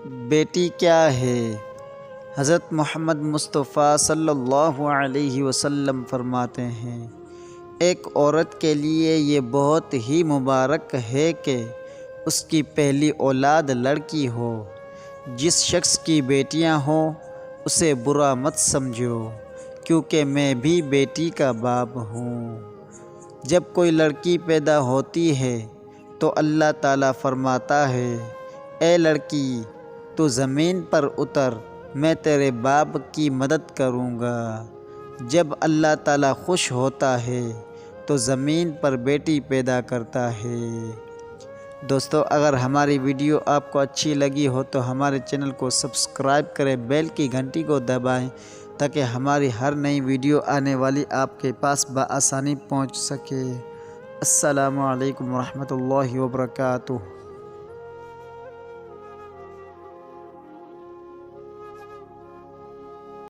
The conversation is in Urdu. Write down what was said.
بیٹی کیا ہے؟ حضرت محمد مصطفیٰ صلی اللہ علیہ وسلم فرماتے ہیں، ایک عورت کے لیے یہ بہت ہی مبارک ہے کہ اس کی پہلی اولاد لڑکی ہو۔ جس شخص کی بیٹیاں ہوں اسے برا مت سمجھو، کیونکہ میں بھی بیٹی کا باپ ہوں۔ جب کوئی لڑکی پیدا ہوتی ہے تو اللہ تعالیٰ فرماتا ہے، اے لڑکی تو زمین پر اتر، میں تیرے باپ کی مدد کروں گا۔ جب اللہ تعالیٰ خوش ہوتا ہے تو زمین پر بیٹی پیدا کرتا ہے۔ دوستو، اگر ہماری ویڈیو آپ کو اچھی لگی ہو تو ہمارے چینل کو سبسکرائب کریں، بیل کی گھنٹی کو دبائیں تاکہ ہماری ہر نئی ویڈیو آنے والی آپ کے پاس بآسانی پہنچ سکے۔ السلام علیکم ورحمۃ اللہ وبرکاتہ۔